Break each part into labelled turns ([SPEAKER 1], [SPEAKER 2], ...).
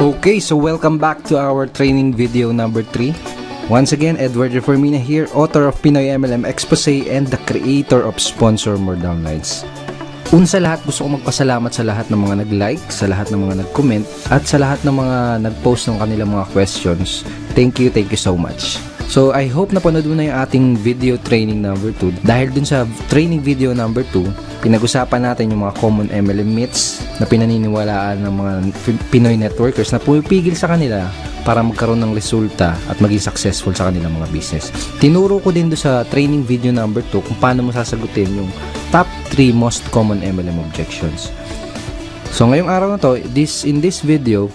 [SPEAKER 1] Okay, so welcome back to our training video number 3. Once again, Edward Reformina here, author of Pinoy MLM Expose and the creator of Sponsor More Downlines. Una sa lahat, gusto ko magpasalamat sa lahat ng mga nag-like, sa lahat ng mga nag-comment, at sa lahat ng mga nag-post ng kanilang mga questions. Thank you so much. So, I hope napanood mo na yung ating video training number 2. Dahil dun sa training video number 2, pinag-usapan natin yung mga common MLM myths na pinaniniwalaan ng mga Pinoy networkers na pumipigil sa kanila para magkaroon ng resulta at maging successful sa kanilang mga business. Tinuro ko din doon sa training video number 2 kung paano mo sasagutin yung top 3 most common MLM objections. So ngayong araw na to, in this video,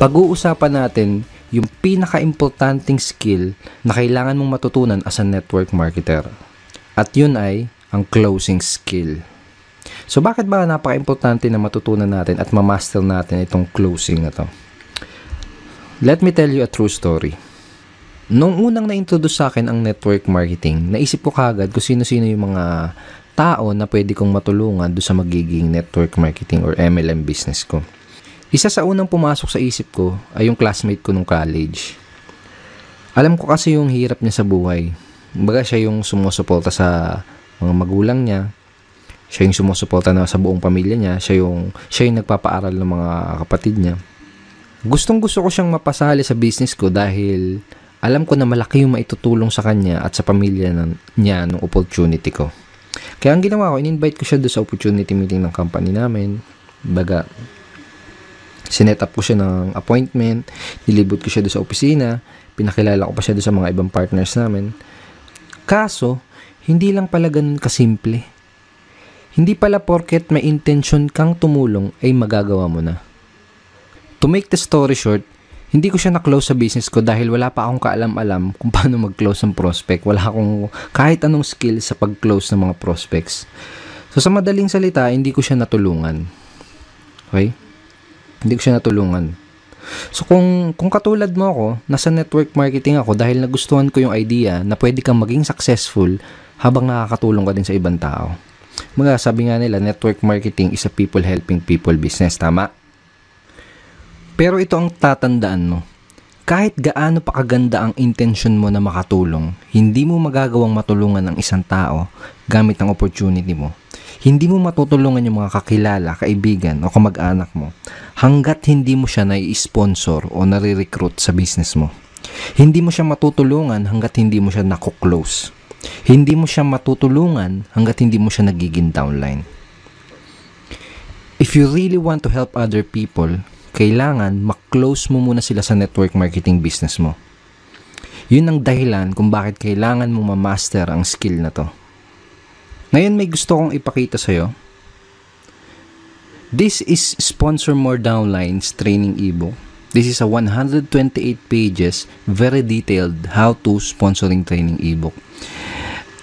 [SPEAKER 1] pag-uusapan natin yung pinaka-importanting skill na kailangan mong matutunan as a network marketer. At yun ay ang closing skill. So bakit ba napaka-importante na matutunan natin at ma-master natin itong closing na to? Let me tell you a true story. Nung unang na-introduce sa akin ang network marketing, naisip ko kagad kung sino-sino yung mga tao na pwede kong matulungan doon sa magiging network marketing or MLM business ko. Isa sa unang pumasok sa isip ko ay yung classmate ko nung college. Alam ko kasi yung hirap niya sa buhay. Baga siya yung sumusuporta sa mga magulang niya. Siya yung sumusuporta na sa buong pamilya niya. Siya yung nagpapaaral ng mga kapatid niya. Gustong-gusto ko siyang mapasali sa business ko dahil alam ko na malaki yung maitutulong sa kanya at sa pamilya niya nung opportunity ko. Kaya ang ginawa ko, in-invite ko siya doon sa opportunity meeting ng company namin. Baga, sinet up ko siya ng appointment, nilibot ko siya doon sa opisina, pinakilala ko pa siya doon sa mga ibang partners namin. Kaso, hindi lang pala ganun kasimple. Hindi pala porket may intention kang tumulong ay magagawa mo na. To make the story short, hindi ko siya na-close sa business ko dahil wala pa akong kaalam-alam kung paano mag-close ng prospect. Wala akong kahit anong skill sa pag-close ng mga prospects. So sa madaling salita, hindi ko siya natulungan. Okay? Hindi ko siya natulungan. So kung katulad mo ako, nasa network marketing ako dahil nagustuhan ko yung idea na pwede kang maging successful habang nakakatulong ka din sa ibang tao. Mga sabi nga nila, network marketing is a people helping people business. Tama? Pero ito ang tatandaan mo. Kahit gaano pa kaganda ang intention mo na makatulong, hindi mo magagawang matulungan ang isang tao gamit ang opportunity mo. Hindi mo matutulungan yung mga kakilala, kaibigan o kamag-anak mo hanggat hindi mo siya nai-sponsor o nare-recruit sa business mo. Hindi mo siya matutulungan hanggat hindi mo siya nakuklose. Hindi mo siya matutulungan hanggat hindi mo siya nagiging downline. If you really want to help other people, kailangan mak-close mo muna sila sa network marketing business mo. Yun ang dahilan kung bakit kailangan mo ma-master ang skill na to. Ngayon may gusto kong ipakita sa'yo. This is Sponsor More Downlines training ebook. This is a 128 pages, very detailed how-to sponsoring training ebook.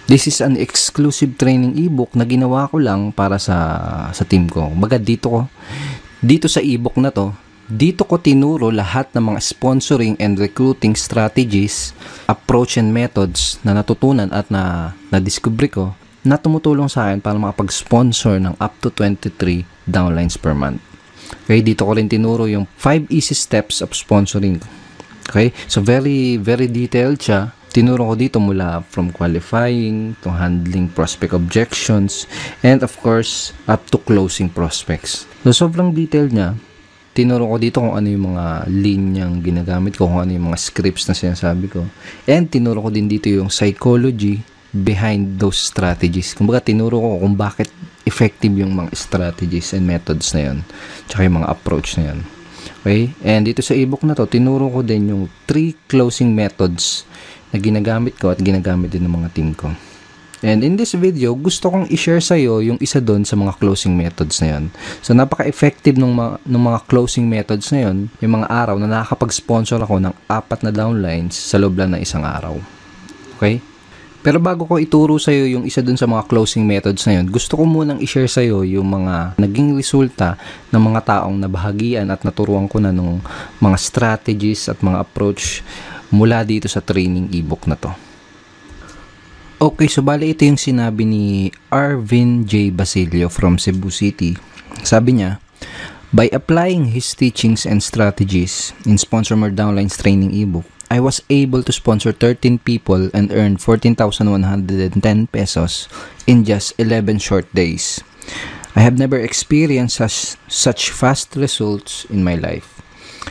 [SPEAKER 1] This is an exclusive training ebook na ginawa ko lang para sa team ko. Baga dito sa ebook na to, dito ko tinuro lahat ng mga sponsoring and recruiting strategies, approach and methods na natutunan at na-discover ko na tumutulong sa akin para makapag-sponsor ng up to 23 downlines per month. Okay, dito ko rin tinuro yung 5 easy steps of sponsoring. Okay, so very, very detailed siya. Tinuro ko dito mula from qualifying to handling prospect objections and of course, up to closing prospects. So, sobrang detailed niya. Tinuro ko dito kung ano yung mga linyang ginagamit ko, kung ano yung mga scripts na sinasabi ko. And tinuro ko din dito yung psychology behind those strategies. Kumbaga, tinuro ko kung bakit effective yung mga strategies and methods na yun. Tsaka yung mga approach na yun. Okay? And dito sa ebook na to, tinuro ko din yung 3 closing methods na ginagamit ko at ginagamit din ng mga team ko. And in this video, gusto kong i-share sa'yo yung isa doon sa mga closing methods na yun. So, napaka-effective ng mga closing methods na yun, yung mga araw na nakakapag-sponsor ako ng 4 na downlines sa loob lang ng isang araw. Okay? Pero bago ko ituro sa'yo yung isa dun sa mga closing methods na yun, gusto ko munang i-share sa'yo yung mga naging resulta ng mga taong nabahagian at naturuan ko na ng mga strategies at mga approach mula dito sa training ebook na to. Okay, so bali ito yung sinabi ni Arvin J. Basilio from Cebu City. Sabi niya, By applying his teachings and strategies in Sponsor More Downlines training ebook, I was able to sponsor 13 people and earn 14,110 pesos in just 11 short days. I have never experienced such fast results in my life.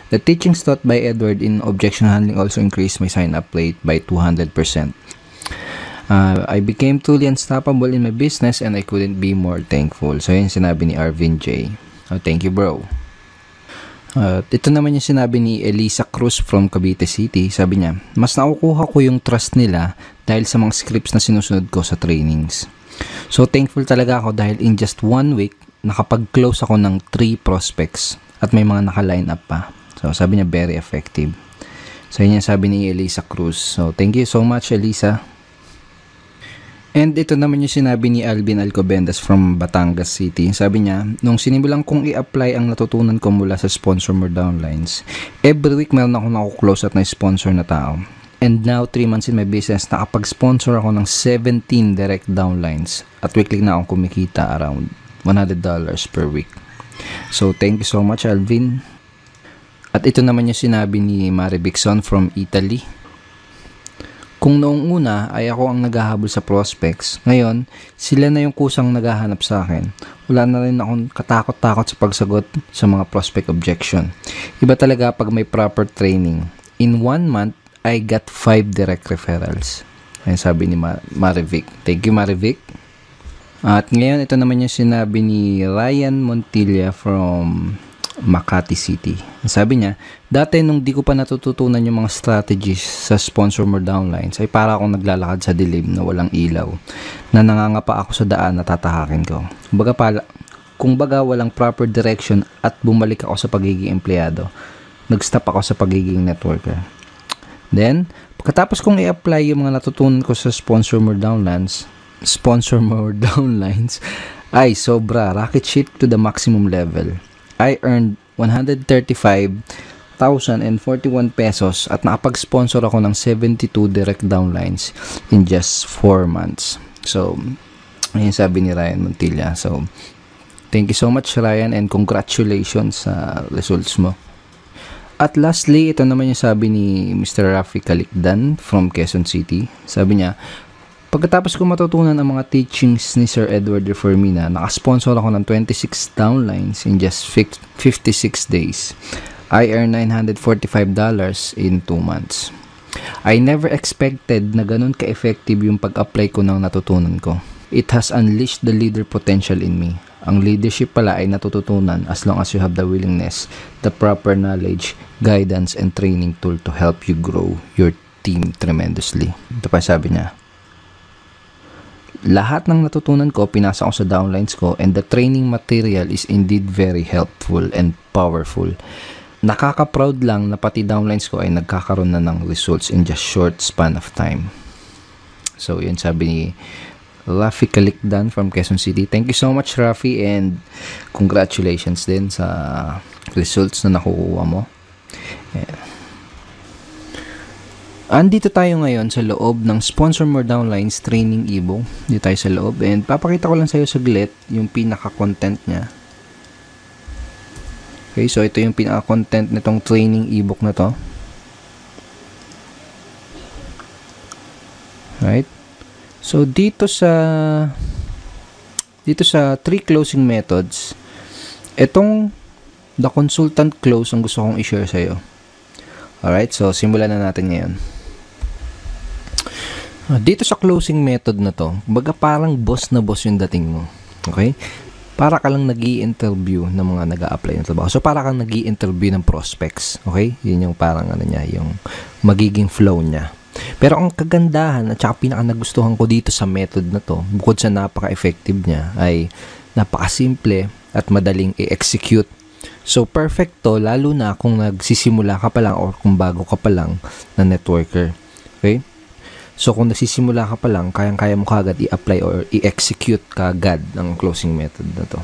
[SPEAKER 1] The teachings taught by Edward in objection handling also increased my sign-up rate by 200%. I became truly unstoppable in my business and I couldn't be more thankful. So yun sinabi ni Arvin J. Oh, thank you, bro. Ito naman yung sinabi ni Elisa Cruz from Cavite City. Sabi niya, mas nakukuha ko yung trust nila dahil sa mga scripts na sinusunod ko sa trainings. So thankful talaga ako dahil in just 1 week, nakapag-close ako ng 3 prospects at may mga naka-line up pa. So sabi niya, very effective. So yun yung sabi ni Elisa Cruz. So thank you so much, Elisa. And ito naman yung sinabi ni Alvin Alcobendas from Batangas City. Sabi niya, nung sinimulan kong i-apply ang natutunan ko mula sa Sponsor More Downlines, every week meron akong nakuklose at na-sponsor na tao. And now, 3 months in my business, nakapag-sponsor ako ng 17 direct downlines at weekly na akong kumikita around $100 per week. So, thank you so much, Alvin. At ito naman yung sinabi ni Mari Bixon from Italy. Kung noong una ay ako ang naghahabol sa prospects, ngayon sila na yung kusang naghahanap sa akin. Wala na rin akong katakot-takot sa pagsagot sa mga prospect objection. Iba talaga pag may proper training. In 1 month, I got 5 direct referrals. Ayan sabi ni Marivic. Thank you, Marivic. At ngayon, ito naman yung sinabi ni Ryan Montilla from Makati City. Sabi niya, dati nung di ko pa natututunan yung mga strategies sa Sponsor More Downlines, ay para akong naglalakad sa dilim na walang ilaw, na nangangapa ako sa daan na tatahakin ko. Kung baga walang proper direction at bumalik ako sa pagiging empleyado, nag-stop ako sa pagiging networker. Then, pagkatapos kong i-apply yung mga natutunan ko sa Sponsor More Downlines, ay sobra, rocket ship to the maximum level. I earned 135,041 pesos at nakapag-sponsor ako ng 72 direct downlines in just 4 months. So, ayun sabi ni Ryan Montilla. So, thank you so much, Ryan, and congratulations sa results mo. At lastly, ito naman yung sabi ni Mr. Rafi Calicdan from Quezon City. Sabi niya, pagkatapos ko matutunan ang mga teachings ni Sir Edward Reformina, nakasponsor ako ng 26 downlines in just 56 days. I earned $945 in 2 months. I never expected na ganun ka-effective yung pag-apply ko ng natutunan ko. It has unleashed the leader potential in me. Ang leadership pala ay natututunan as long as you have the willingness, the proper knowledge, guidance, and training tool to help you grow your team tremendously. Ito pa sabi niya, lahat ng natutunan ko, pinasa ko sa downlines ko, and the training material is indeed very helpful and powerful. Nakaka-proud lang na pati downlines ko ay nagkakaroon na ng results in just short span of time. So, yun sabi ni Rafi Calicdan from Quezon City. Thank you so much, Rafi, and congratulations din sa results na nakukuha mo. Yeah. Andito tayo ngayon sa loob ng Sponsor More Downlines training ebook. Dito tayo sa loob and papakita ko lang sa iyo saglit yung pinaka-content niya. Okay, so ito yung pinaka-content nitong training ebook na to. Right? So dito sa 3 closing methods, itong the consultant close ang gusto kong i-share sa iyo. Alright, so simulan na natin ngayon. Dito sa closing method na to, baga parang boss na boss yung dating mo. Okay? Para ka lang nag-i-interview ng mga nag-a-apply ng trabaho. So, para kang nag-i-interview ng prospects. Okay? Yun yung parang ano niya, yung magiging flow niya. Pero ang kagandahan at saka pinaka-nagustuhan ko dito sa method na to, bukod sa napaka-effective niya, ay napaka-simple at madaling i-execute. So, perfect to, lalo na kung nagsisimula ka pa lang or kung bago ka pa lang na networker. Okay? So, kung nagsisimula ka pa lang, kayang-kaya mo kagad i-apply or i-execute kagad ang closing method na to.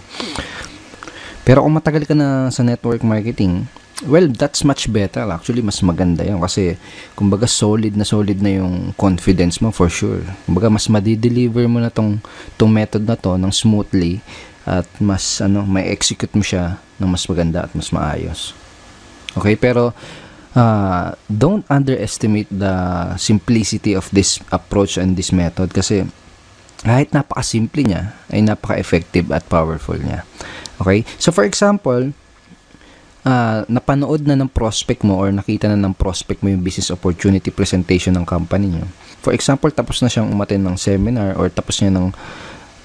[SPEAKER 1] Pero kung matagal ka na sa network marketing, well, that's much better. Actually, mas maganda yun kasi, kumbaga, solid na yung confidence mo for sure. Kumbaga, mas madideliver mo na tong method na to ng smoothly at mas, may execute mo siya ng mas maganda at mas maayos. Okay, pero don't underestimate the simplicity of this approach and this method kasi kahit napaka-simple niya, ay napaka-effective at powerful niya. Okay? So, for example, napanood na ng prospect mo or nakita na ng prospect mo yung business opportunity presentation ng company nyo. For example, tapos na siyang umattend ng seminar or tapos niya nang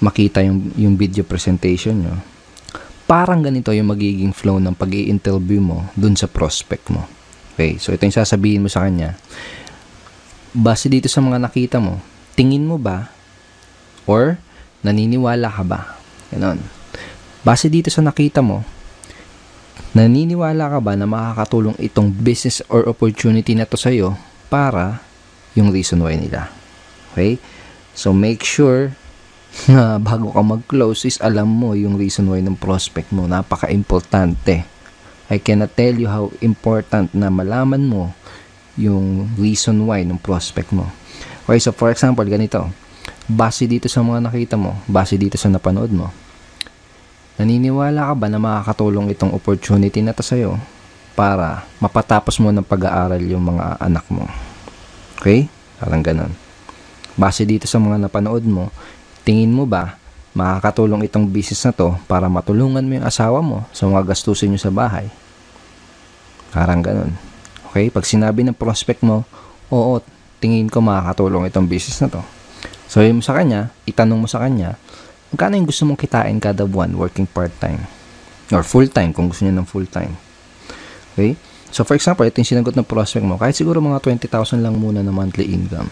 [SPEAKER 1] makita yung video presentation nyo. Parang ganito yung magiging flow ng pag-i-interview mo dun sa prospect mo. Okay? So, ito yung sasabihin mo sa kanya. Base dito sa mga nakita mo, tingin mo ba or naniniwala ka ba? Ganon. Base dito sa nakita mo, naniniwala ka ba na makakatulong itong business or opportunity na to sa'yo para yung reason why nila? Okay? So, make sure na bago ka mag-close is alam mo yung reason why ng prospect mo. Napaka-importante. I cannot tell you how important na malaman mo yung reason why ng prospect mo. Okay, so for example, ganito. Base dito sa mga nakita mo, base dito sa napanood mo, naniniwala ka ba na makakatulong itong opportunity na to sa'yo para mapatapos mo ng pag-aaral yung mga anak mo? Okay? Parang ganun. Base dito sa mga napanood mo, tingin mo ba makakatulong itong business na to para matulungan mo yung asawa mo sa mga gastusin nyo sa bahay? Parang ganun. Okay? Pag sinabi ng prospect mo, oo, tingin ko makakatulong itong business na to. So, yung sa kanya, itanong mo sa kanya, magkano yung gusto mong kitain kada buwan working part-time? Or full-time, kung gusto niya ng full-time. Okay? So, for example, ito yung sinagot ng prospect mo, kahit siguro mga 20,000 lang muna na monthly income.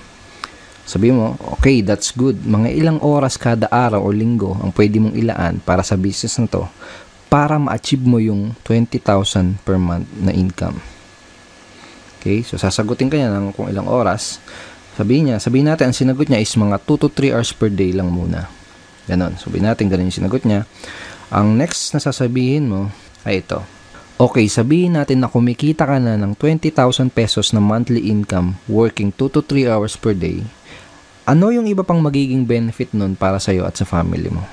[SPEAKER 1] Sabi mo, okay, that's good. Mga ilang oras kada araw o linggo ang pwede mong ilaan para sa business na to para ma-achieve mo yung 20,000 per month na income. Okay? So, sasagutin ka niya ng kung ilang oras. Sabihin natin, ang sinagot niya is mga 2 to 3 hours per day lang muna. Ganon. Sabihin natin, ganun yung sinagot niya. Ang next na sasabihin mo ay ito. Okay, sabihin natin na kumikita ka na ng 20,000 pesos na monthly income working 2 to 3 hours per day. Ano yung iba pang magiging benefit nun para sa'yo at sa family mo?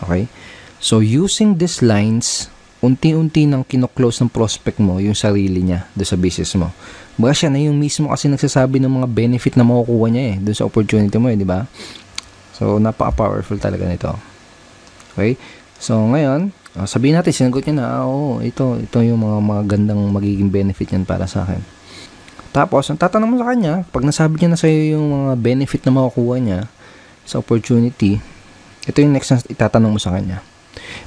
[SPEAKER 1] Okay? So, using these lines, unti-unti nang kino-close ng prospect mo yung sarili niya doon sa business mo. Baga siya na yung mismo kasi nagsasabi ng mga benefit na makukuha niya doon sa opportunity mo, di ba? So, napaka-powerful talaga nito. Okay? So, ngayon, sabihin natin, sinagot niya na, oo, ito yung mga gandang magiging benefit niyan para sa akin. Tapos, ang tatanong mo sa kanya, pag nasabi niya na sa'yo yung mga benefit na makukuha niya sa opportunity, ito yung next na itatanong mo sa kanya.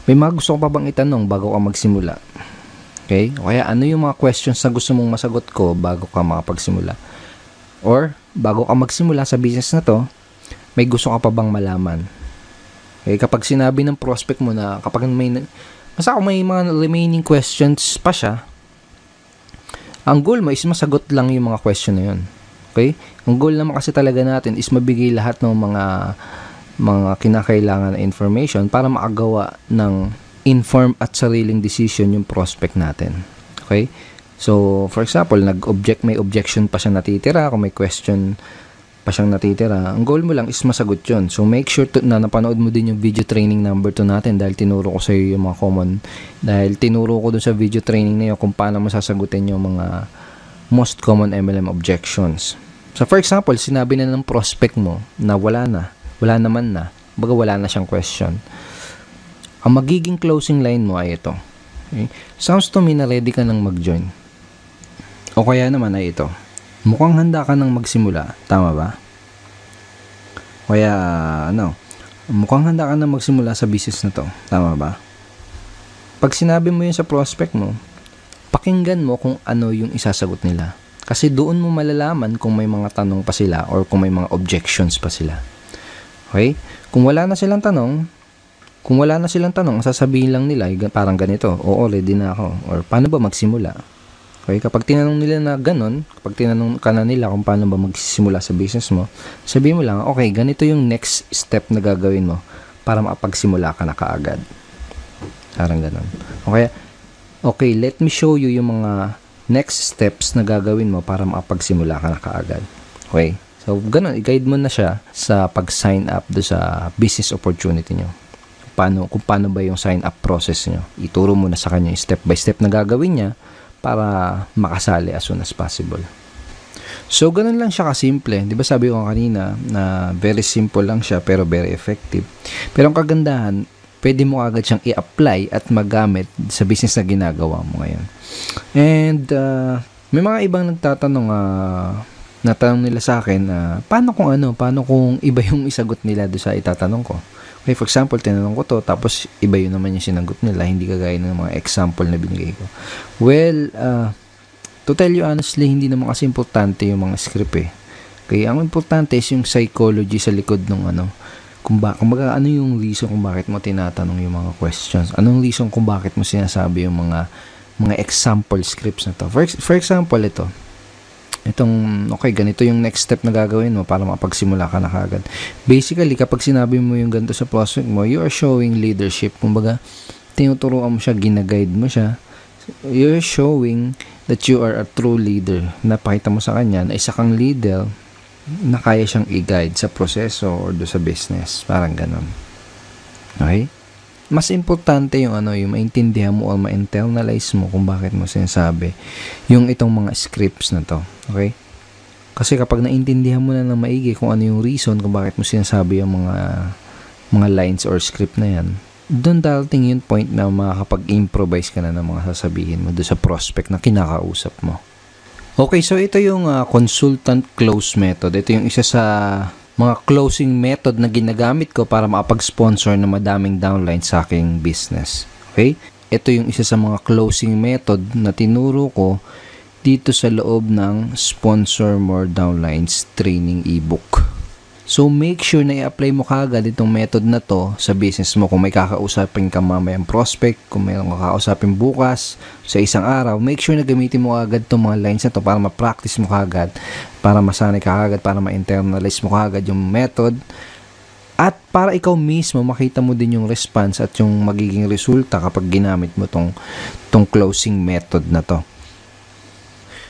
[SPEAKER 1] May mga gusto ko pa bang itanong bago ka magsimula? Okay? O kaya, ano yung mga questions na gusto mong masagot ko bago ka makapagsimula? Or, bago ka magsimula sa business na to, may gusto ka pa bang malaman? Okay? Kapag sinabi ng prospect mo na, kapag may mga remaining questions pa siya, ang goal mo is masagot lang yung mga question na yun. Okay? Ang goal naman kasi talaga natin is mabigay lahat ng mga kinakailangan na information para makagawa ng informed at sariling decision yung prospect natin. Okay? So, for example, may objection pa siyang natitira, kung may question pa siyang natitira, ang goal mo lang is masagot yun. So, make sure na napanood mo din yung video training number 2 natin dahil tinuro ko sa iyo yung mga dahil tinuro ko dun sa video training na yun kung paano masasagutin yung mga most common MLM objections. So, for example, sinabi na ng prospect mo na wala naman na, baga wala na siyang question. Ang magiging closing line mo ay ito. Okay? Sounds to me na ready ka nang mag-join. O kaya naman ay ito. Mukhang handa ka nang magsimula. Tama ba? Kaya, mukhang handa ka nang magsimula sa business na to. Tama ba? Pag sinabi mo yun sa prospect mo, pakinggan mo kung ano yung isasagot nila. Kasi doon mo malalaman kung may mga tanong pa sila or kung may mga objections pa sila. Okay? Kung wala na silang tanong, ang sasabihin lang nila, parang ganito, oo, ready na ako. Or, paano ba magsimula? Okay? Kapag tinanong nila na ganun, kapag tinanong ka na nila kung paano ba magsisimula sa business mo, sabihin mo lang, okay, ganito yung next step na gagawin mo para makapagsimula ka na kaagad. Parang ganun. Okay, let me show you yung mga next steps na gagawin mo para makapagsimula ka na kaagad. Okay? So, ganun, i-guide mo na siya sa pag-sign up do sa business opportunity nyo. kung paano ba yung sign up process nyo. Ituro mo na sa kanya yung step by step na gagawin niya para makasali as soon as possible. So, ganun lang siya kasimple. Di ba sabi ko kanina na very simple lang siya pero very effective. Pero ang kagandahan, pwede mo agad siyang i-apply at magamit sa business na ginagawa mo ngayon. And may mga ibang nagtatanong, natanong nila sa akin, paano kung iba yung isagot nila doon sa itatanong ko. Okay, for example, tinanong ko to, tapos iba yun naman yung sinagot nila, hindi kagaya ng mga example na binigay ko. Well, to tell you honestly, hindi naman kasi importante yung mga script eh. Kaya ang importante is yung psychology sa likod ng kumbaga ano yung reason kung bakit mo tinatanong yung mga questions. Anong reason kung bakit mo sinasabi yung mga example scripts na to. For example, ganito yung next step na gagawin mo para makapagsimula ka na kagad. Basically, kapag sinabi mo yung ganito sa prospect mo, you are showing leadership. Kumbaga, tinuturuan mo siya, ginaguide mo siya. You're showing that you are a true leader. Napakita mo sa kanya na isa kang leader na kaya siyang i-guide sa proseso or do sa business. Parang ganun. Okay? Mas importante yung maintindihan mo o ma-internalize mo kung bakit mo sinasabi yung itong mga scripts na to. Okay? Kasi kapag naintindihan mo na ng maigi kung ano yung reason kung bakit mo sinasabi yung mga lines or script na yan, doon darating yung point na makakapag-improvise ka na ng mga sasabihin mo doon sa prospect na kinakausap mo. Okay, so ito yung consultant close method. Ito yung isa sa mga closing method na ginagamit ko para makapag-sponsor ng madaming downlines sa aking business. Okay? Ito yung isa sa mga closing method na tinuro ko dito sa loob ng Sponsor More Downlines training ebook. So, make sure na i-apply mo kaagad itong method na to sa business mo. Kung may kakausapin ka mamayang prospect, kung may kakausapin bukas, sa isang araw, make sure na gamitin mo kaagad itong mga lines na to para ma-practice mo kaagad, para masanay ka kaagad, para ma-internalize mo kaagad yung method, at para ikaw mismo makita mo din yung response at yung magiging resulta kapag ginamit mo tong closing method na to.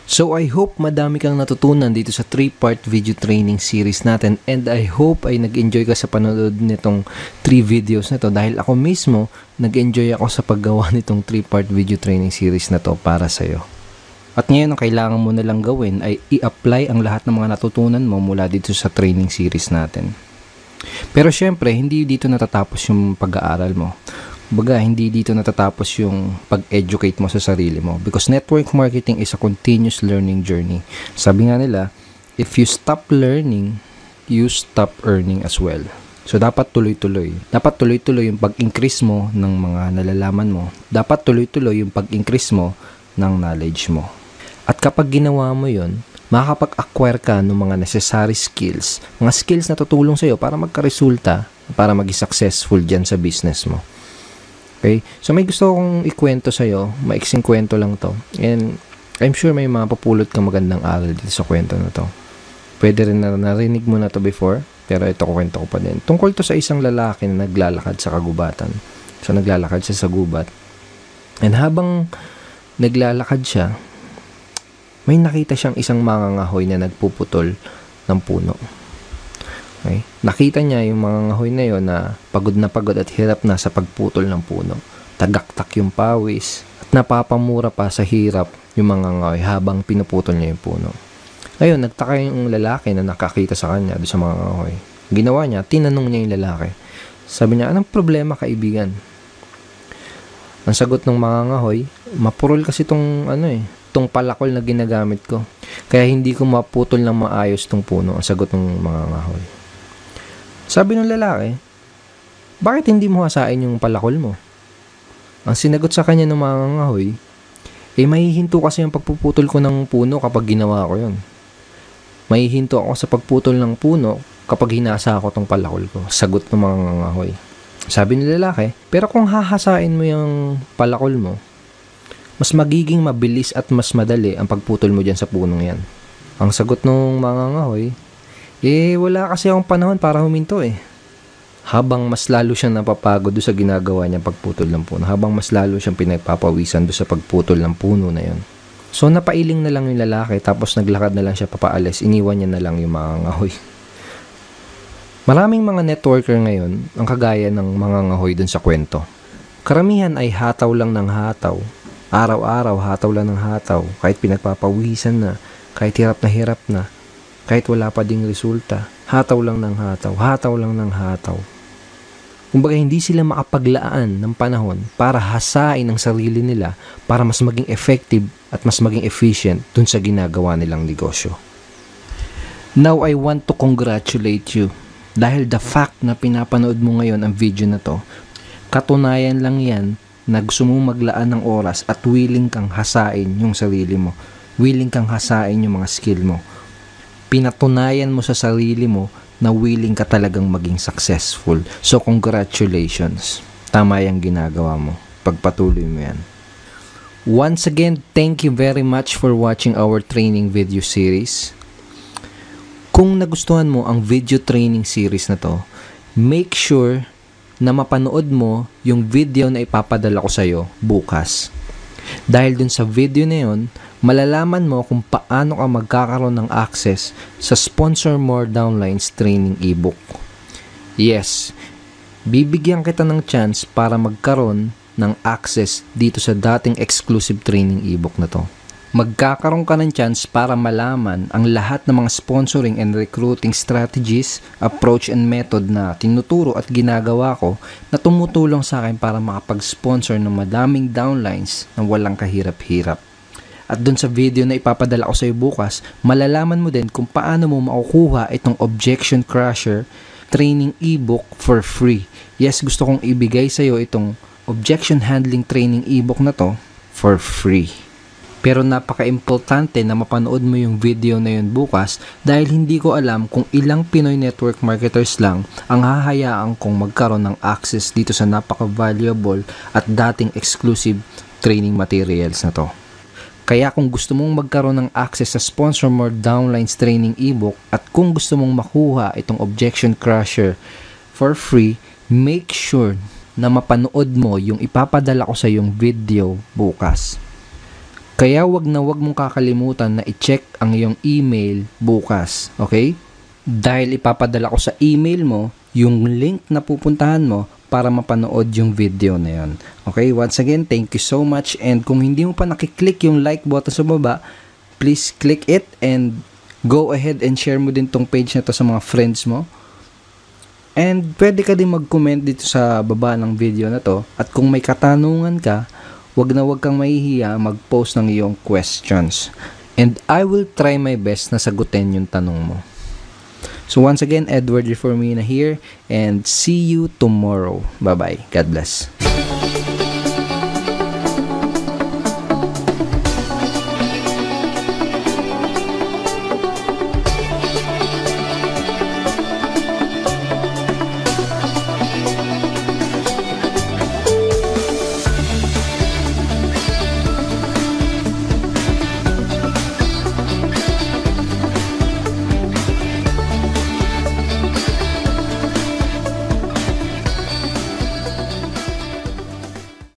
[SPEAKER 1] So, I hope madami kang natutunan dito sa 3-part video training series natin, and I hope ay nag-enjoy ka sa panonood nitong 3 videos na to dahil ako mismo nag-enjoy ako sa paggawa nitong 3-part video training series na to para sa'yo. At ngayon, ang kailangan mo na lang gawin ay i-apply ang lahat ng mga natutunan mo mula dito sa training series natin. Pero syempre, hindi dito natatapos yung pag-aaral mo. Baga, hindi dito natatapos yung pag-educate mo sa sarili mo. Because network marketing is a continuous learning journey. Sabi nga nila, if you stop learning, you stop earning as well. So, dapat tuloy-tuloy. Dapat tuloy-tuloy yung pag-increase mo ng mga nalalaman mo. Dapat tuloy-tuloy yung pag-increase mo ng knowledge mo. At kapag ginawa mo yun, makakapag-acquire ka ng mga necessary skills. Mga skills na tutulong sa'yo para magka-resulta, para maging successful dyan sa business mo. Okay? So, may gusto akong ikwento sa'yo. Maiksing kwento lang to. And I'm sure may mapapulot kang magandang aral dito sa kwento na to. Pwede rin na narinig mo na to before, pero ito kwento ko pa din. Tungkol to sa isang lalaki na naglalakad sa kagubatan. So, naglalakad siya sa gubat. And habang naglalakad siya, may nakita siyang isang mangangahoy na nagpuputol ng puno. Okay? Nakita niya yung mga ngahoy na yun na pagod at hirap na sa pagputol ng puno. Tagaktak yung pawis at napapamura pa sa hirap yung mga ngahoy habang pinuputol niya yung puno. Ngayon, nagtaka yung lalaki na nakakita sa kanya doon sa mga ngahoy. Ginawa niya, tinanong niya yung lalaki. Sabi niya, anong problema kaibigan? Ang sagot ng mga ngahoy, mapurol kasi tong palakol na ginagamit ko. Kaya hindi ko maputol ng maayos tong puno. Ang sagot ng mga ngahoy. Sabi ng lalaki, bakit hindi mo hasain yung palakol mo? Ang sinagot sa kanya ng mga ngahoy, mahihinto kasi yung pagpuputol ko ng puno kapag ginawa ko yun. Mahihinto ako sa pagputol ng puno kapag hinasa ko tong palakol ko. Sagot ng mga ngahoy. Sabi ng lalaki, pero kung hahasain mo yung palakol mo, mas magiging mabilis at mas madali ang pagputol mo dyan sa punong yan. Ang sagot ng mga ngahoy, wala kasi akong panahon para huminto Habang mas lalo siyang napapagod doon sa ginagawa niya pagputol ng puno. Habang mas lalo siyang pinagpapawisan doon sa pagputol ng puno na yon. So, napailing na lang yung lalaki tapos naglakad na lang siya papaalis. Iniwan niya na lang yung mga ngahoy. Maraming mga networker ngayon ang kagaya ng mga ngahoy dun sa kwento. Karamihan ay hataw lang ng hataw. Araw-araw hataw lang ng hataw. Kahit pinagpapawisan na, kahit hirap na, kahit wala pa ding resulta. Hataw lang ng hataw, hataw lang ng hataw. Kumbaga hindi sila makapaglaan ng panahon para hasain ang sarili nila para mas maging effective at mas maging efficient dun sa ginagawa nilang negosyo. Now I want to congratulate you dahil the fact na pinapanood mo ngayon ang video na to, katunayan lang yan na gusto mong maglaan ng oras at willing kang hasain yung sarili mo. Willing kang hasain yung mga skill mo. Pinatunayan mo sa sarili mo na willing ka talagang maging successful. So, congratulations. Tama yung ginagawa mo. Pagpatuloy mo yan. Once again, thank you very much for watching our training video series. Kung nagustuhan mo ang video training series na to, make sure na mapanood mo yung video na ipapadala ko sa'yo bukas. Dahil dun sa video na yun, malalaman mo kung paano ka magkakaroon ng access sa Sponsor More Downlines training ebook. Yes, bibigyan kita ng chance para magkaroon ng access dito sa dating exclusive training ebook na to. Magkakaroon ka ng chance para malaman ang lahat ng mga sponsoring and recruiting strategies, approach and method na tinuturo at ginagawa ko na tumutulong sa akin para makapag-sponsor ng madaming downlines na walang kahirap-hirap. At dun sa video na ipapadala ko sa iyo bukas, malalaman mo din kung paano mo makukuha itong Objection Crusher training ebook for free. Yes, gusto kong ibigay sa iyo itong Objection Handling training ebook na to for free. Pero napaka-importante na mapanood mo yung video na yun bukas dahil hindi ko alam kung ilang Pinoy network marketers lang ang hahayaan kong magkaroon ng access dito sa napaka-valuable at dating exclusive training materials na to. Kaya kung gusto mong magkaroon ng access sa Sponsor More Downlines training ebook at kung gusto mong makuha itong Objection Crusher for free, make sure na mapanood mo yung ipapadala ko sa yung video bukas. Kaya wag mong kakalimutan na i-check ang iyong email bukas, okay? Dahil ipapadala ko sa email mo yung link na pupuntahan mo para mapanood yung video na yun. Okay, once again, thank you so much. And kung hindi mo pa nakiklik yung like button sa baba, please click it and go ahead and share mo din tong page na to sa mga friends mo. And pwede ka din mag-comment dito sa baba ng video na to. At kung may katanungan ka, wag kang mahihiya mag-post ng iyong questions. And I will try my best na sagutin yung tanong mo. So once again, Edward Reformina here and see you tomorrow. Bye-bye. God bless.